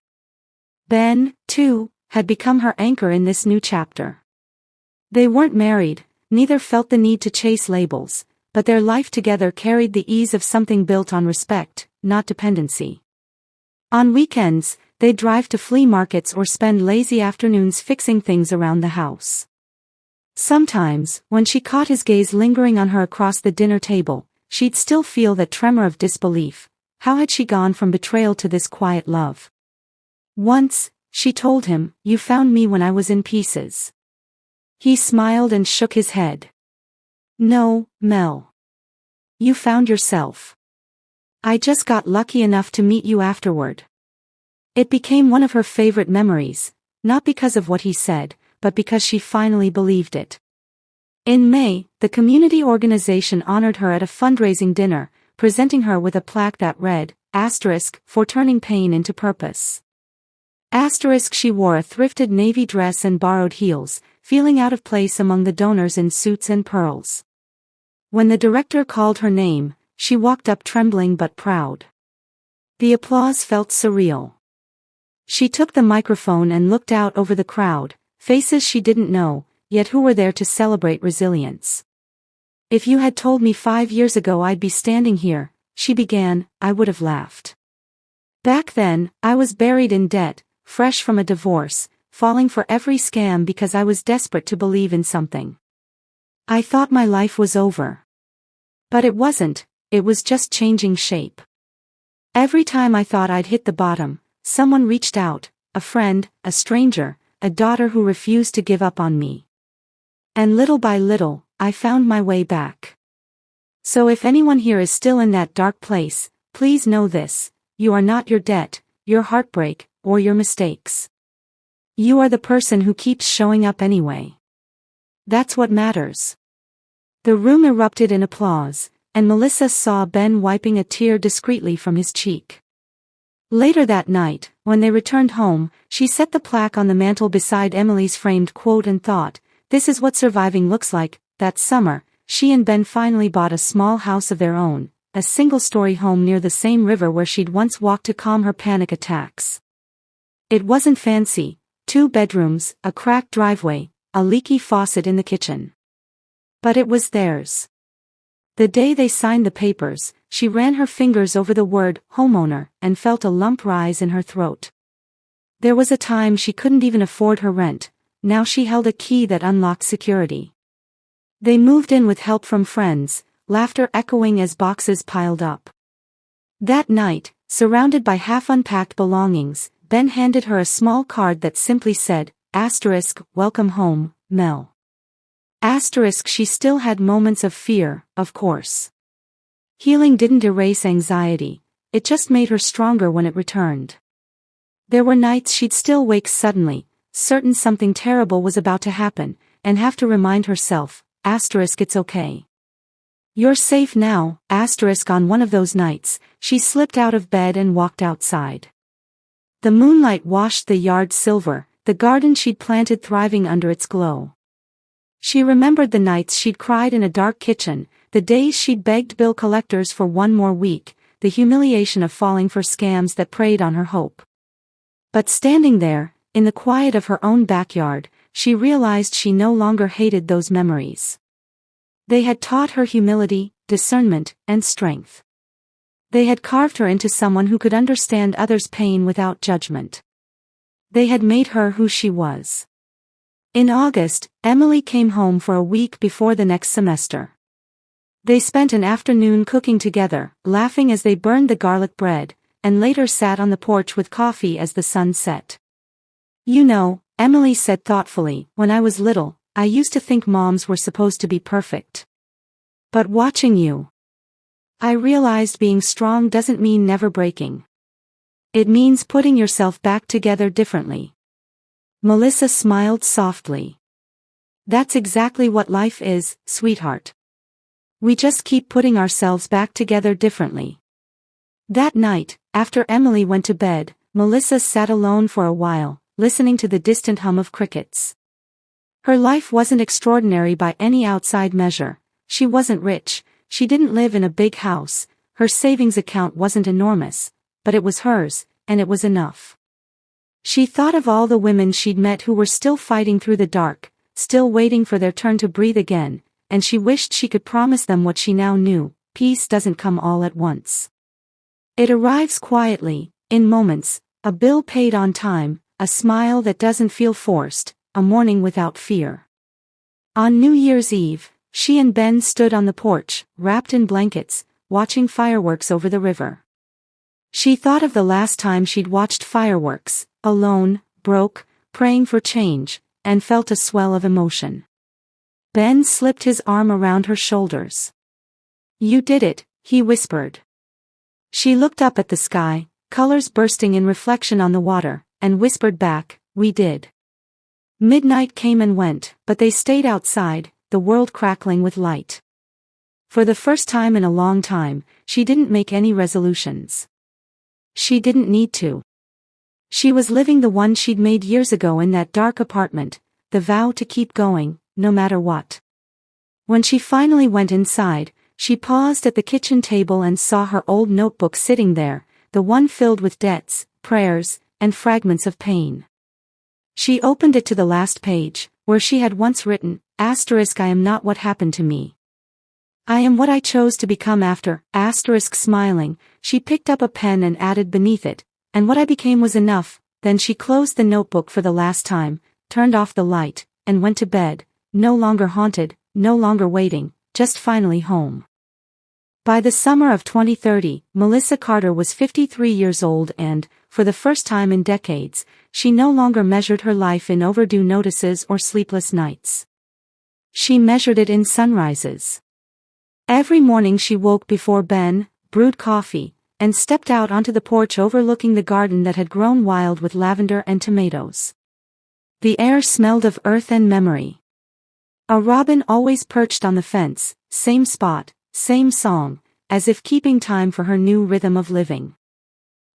Ben, too, had become her anchor in this new chapter. They weren't married, neither felt the need to chase labels, but their life together carried the ease of something built on respect, not dependency. On weekends, they'd drive to flea markets or spend lazy afternoons fixing things around the house. Sometimes, when she caught his gaze lingering on her across the dinner table, she'd still feel that tremor of disbelief. How had she gone from betrayal to this quiet love? Once, she told him, "You found me when I was in pieces." He smiled and shook his head. "No, Mel. You found yourself. I just got lucky enough to meet you afterward." It became one of her favorite memories, not because of what he said, but because she finally believed it. In May, the community organization honored her at a fundraising dinner, presenting her with a plaque that read, "For turning pain into purpose." She wore a thrifted navy dress and borrowed heels, feeling out of place among the donors in suits and pearls. When the director called her name, she walked up trembling but proud. The applause felt surreal. She took the microphone and looked out over the crowd, faces she didn't know, yet who were there to celebrate resilience. "If you had told me 5 years ago I'd be standing here," she began, "I would have laughed. Back then, I was buried in debt, fresh from a divorce, falling for every scam because I was desperate to believe in something. I thought my life was over. But it wasn't, it was just changing shape. Every time I thought I'd hit the bottom, someone reached out, a friend, a stranger, a daughter who refused to give up on me. And little by little, I found my way back. So if anyone here is still in that dark place, please know this: you are not your debt, your heartbreak, or your mistakes. You are the person who keeps showing up anyway. That's what matters." The room erupted in applause, and Melissa saw Ben wiping a tear discreetly from his cheek. Later that night, when they returned home, she set the plaque on the mantel beside Emily's framed quote and thought, "This is what surviving looks like." That summer, she and Ben finally bought a small house of their own, a single-story home near the same river where she'd once walked to calm her panic attacks. It wasn't fancy: 2 bedrooms, a cracked driveway, a leaky faucet in the kitchen. But it was theirs. The day they signed the papers, she ran her fingers over the word homeowner and felt a lump rise in her throat. There was a time she couldn't even afford her rent, now she held a key that unlocked security. They moved in with help from friends, laughter echoing as boxes piled up. That night, surrounded by half-unpacked belongings, Ben handed her a small card that simply said, "Welcome home, Mel." She still had moments of fear, of course. Healing didn't erase anxiety, it just made her stronger when it returned. There were nights she'd still wake suddenly, certain something terrible was about to happen, and have to remind herself, "It's okay. You're safe now." On one of those nights, she slipped out of bed and walked outside. The moonlight washed the yard silver, the garden she'd planted thriving under its glow. She remembered the nights she'd cried in a dark kitchen, the days she'd begged bill collectors for one more week, the humiliation of falling for scams that preyed on her hope. But standing there, in the quiet of her own backyard, she realized she no longer hated those memories. They had taught her humility, discernment, and strength. They had carved her into someone who could understand others' pain without judgment. They had made her who she was. In August, Emily came home for a week before the next semester. They spent an afternoon cooking together, laughing as they burned the garlic bread, and later sat on the porch with coffee as the sun set. "You know," Emily said thoughtfully, "when I was little, I used to think moms were supposed to be perfect. But watching you, I realized being strong doesn't mean never breaking. It means putting yourself back together differently." Melissa smiled softly. "That's exactly what life is, sweetheart. We just keep putting ourselves back together differently." That night, after Emily went to bed, Melissa sat alone for a while, listening to the distant hum of crickets. Her life wasn't extraordinary by any outside measure. She wasn't rich, she didn't live in a big house, her savings account wasn't enormous, but it was hers, and it was enough. She thought of all the women she'd met who were still fighting through the dark, still waiting for their turn to breathe again, and she wished she could promise them what she now knew: peace doesn't come all at once. It arrives quietly, in moments, a bill paid on time, a smile that doesn't feel forced, a morning without fear. On New Year's Eve, she and Ben stood on the porch, wrapped in blankets, watching fireworks over the river. She thought of the last time she'd watched fireworks, alone, broke, praying for change, and felt a swell of emotion. Ben slipped his arm around her shoulders. "You did it," he whispered. She looked up at the sky, colors bursting in reflection on the water, and whispered back, "We did." Midnight came and went, but they stayed outside, the world crackling with light. For the first time in a long time, she didn't make any resolutions. She didn't need to. She was living the one she'd made years ago in that dark apartment, the vow to keep going, no matter what. When she finally went inside, she paused at the kitchen table and saw her old notebook sitting there, the one filled with debts, prayers, and fragments of pain. She opened it to the last page, where she had once written, "I am not what happened to me. I am what I chose to become after." Smiling, she picked up a pen and added beneath it, "And what I became was enough." Then she closed the notebook for the last time, turned off the light, and went to bed, no longer haunted, no longer waiting, just finally home. By the summer of 2030, Melissa Carter was 53 years old and, for the first time in decades, she no longer measured her life in overdue notices or sleepless nights. She measured it in sunrises. Every morning she woke before Ben, brewed coffee, and stepped out onto the porch overlooking the garden that had grown wild with lavender and tomatoes. The air smelled of earth and memory. A robin always perched on the fence, same spot, same song, as if keeping time for her new rhythm of living.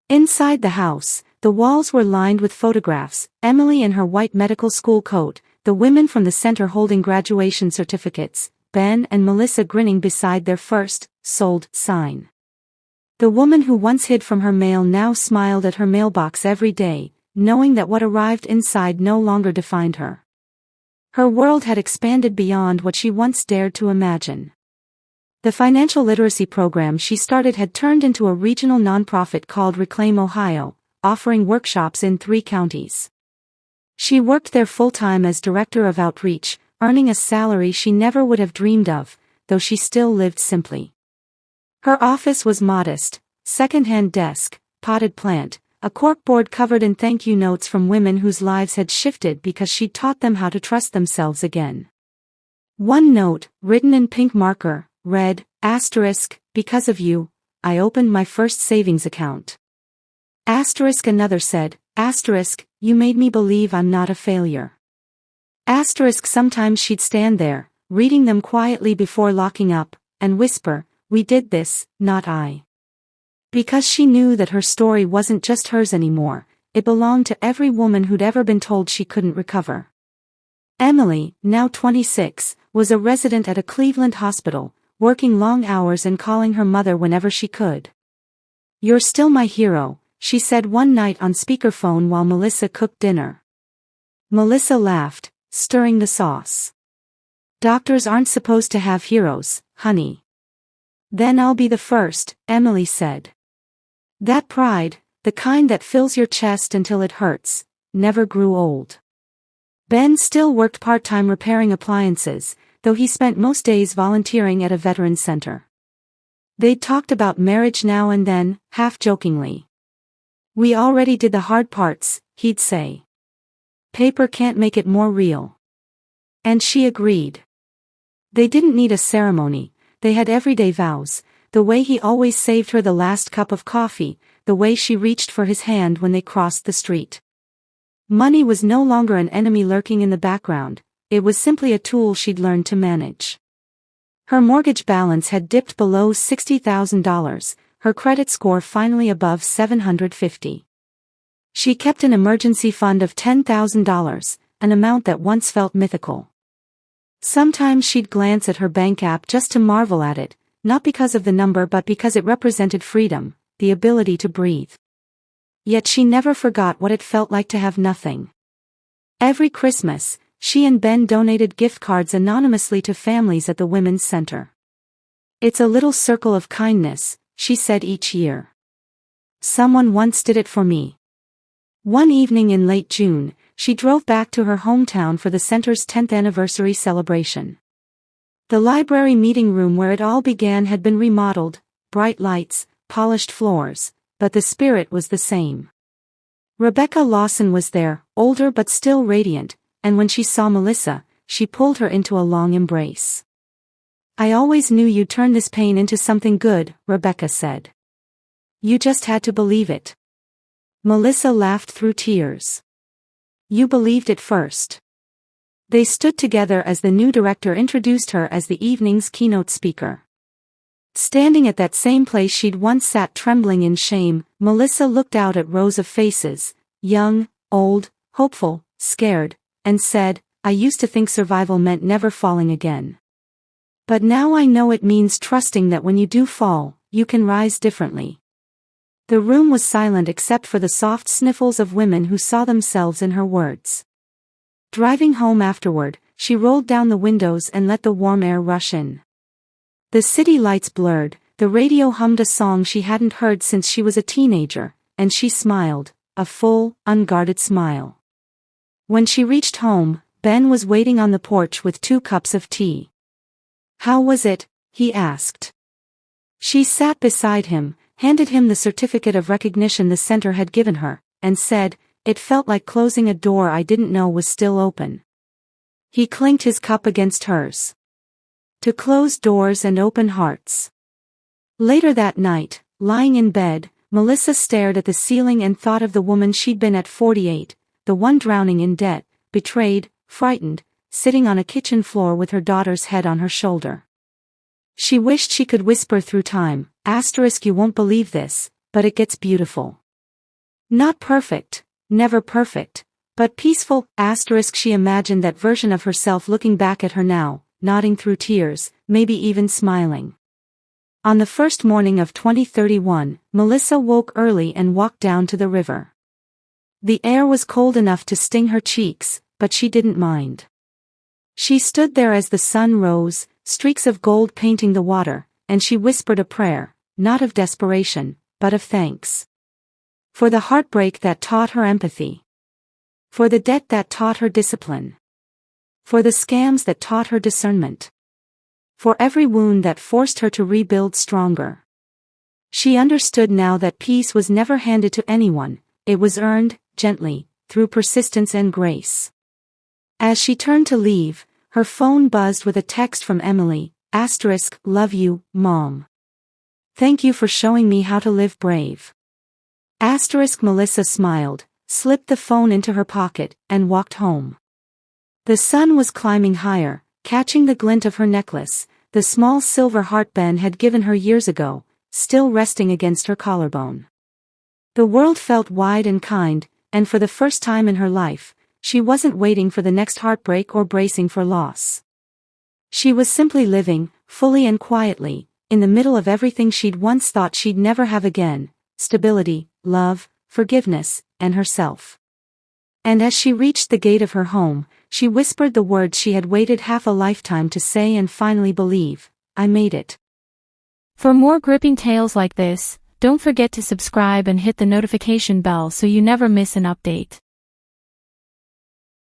Inside the house, the walls were lined with photographs, Emily in her white medical school coat, the women from the center holding graduation certificates, Ben and Melissa grinning beside their first, sold, sign. The woman who once hid from her mail now smiled at her mailbox every day, knowing that what arrived inside no longer defined her. Her world had expanded beyond what she once dared to imagine. The financial literacy program she started had turned into a regional nonprofit called Reclaim Ohio, offering workshops in 3 counties. She worked there full-time as director of outreach, earning a salary she never would have dreamed of, though she still lived simply. Her office was modest, second-hand desk, potted plant, a corkboard covered in thank you notes from women whose lives had shifted because she'd taught them how to trust themselves again. One note, written in pink marker, read, "Because of you, I opened my first savings account." Another said, "You made me believe I'm not a failure." Sometimes she'd stand there, reading them quietly before locking up, and whisper, "We did this, not I." Because she knew that her story wasn't just hers anymore, it belonged to every woman who'd ever been told she couldn't recover. Emily, now 26, was a resident at a Cleveland hospital, working long hours and calling her mother whenever she could. "You're still my hero," she said one night on speakerphone while Melissa cooked dinner. Melissa laughed, stirring the sauce. "Doctors aren't supposed to have heroes, honey." "Then I'll be the first," Emily said. That pride, the kind that fills your chest until it hurts, never grew old. Ben still worked part-time repairing appliances, though he spent most days volunteering at a veterans center. They'd talked about marriage now and then, half-jokingly. "We already did the hard parts," he'd say. "Paper can't make it more real." And she agreed. They didn't need a ceremony, they had everyday vows, the way he always saved her the last cup of coffee, the way she reached for his hand when they crossed the street. Money was no longer an enemy lurking in the background, it was simply a tool she'd learned to manage. Her mortgage balance had dipped below $60,000, her credit score finally above 750. She kept an emergency fund of $10,000, an amount that once felt mythical. Sometimes she'd glance at her bank app just to marvel at it, not because of the number but because it represented freedom, the ability to breathe. Yet she never forgot what it felt like to have nothing. Every Christmas, she and Ben donated gift cards anonymously to families at the Women's Center. "It's a little circle of kindness," she said each year. "Someone once did it for me." One evening in late June, she drove back to her hometown for the center's 10th anniversary celebration. The library meeting room where it all began had been remodeled, bright lights, polished floors, but the spirit was the same. Rebecca Lawson was there, older but still radiant, and when she saw Melissa, she pulled her into a long embrace. "I always knew you'd turn this pain into something good," Rebecca said. "You just had to believe it." Melissa laughed through tears. "You believed it first." They stood together as the new director introduced her as the evening's keynote speaker. Standing at that same place she'd once sat trembling in shame, Melissa looked out at rows of faces, young, old, hopeful, scared, and said, "I used to think survival meant never falling again. But now I know it means trusting that when you do fall, you can rise differently. The room was silent except for the soft sniffles of women who saw themselves in her words. Driving home afterward, she rolled down the windows and let the warm air rush in. The city lights blurred, the radio hummed a song she hadn't heard since she was a teenager, and she smiled, a full, unguarded smile. When she reached home, Ben was waiting on the porch with 2 cups of tea. "How was it?" he asked. She sat beside him, handed him the certificate of recognition the center had given her, and said, "It felt like closing a door I didn't know was still open." He clinked his cup against hers. To close doors and open hearts. Later that night, lying in bed, Melissa stared at the ceiling and thought of the woman she'd been at 48, the one drowning in debt, betrayed, frightened, sitting on a kitchen floor with her daughter's head on her shoulder. She wished she could whisper through time, "You won't believe this, but it gets beautiful." Not perfect, never perfect, but peaceful. She imagined that version of herself looking back at her now, nodding through tears, maybe even smiling. On the first morning of 2031, Melissa woke early and walked down to the river. The air was cold enough to sting her cheeks, but she didn't mind. She stood there as the sun rose, streaks of gold painting the water, and she whispered a prayer, not of desperation, but of thanks. For the heartbreak that taught her empathy. For the debt that taught her discipline. For the scams that taught her discernment. For every wound that forced her to rebuild stronger. She understood now that peace was never handed to anyone, it was earned, gently, through persistence and grace. As she turned to leave, her phone buzzed with a text from Emily, "Love you, Mom. Thank you for showing me how to live brave." Melissa smiled, slipped the phone into her pocket, and walked home. The sun was climbing higher, catching the glint of her necklace, the small silver heart Ben had given her years ago, still resting against her collarbone. The world felt wide and kind, and for the first time in her life, she wasn't waiting for the next heartbreak or bracing for loss. She was simply living, fully and quietly, in the middle of everything she'd once thought she'd never have again: stability, love, forgiveness, and herself. And as she reached the gate of her home, she whispered the words she had waited half a lifetime to say and finally believe: "I made it." For more gripping tales like this, don't forget to subscribe and hit the notification bell so you never miss an update.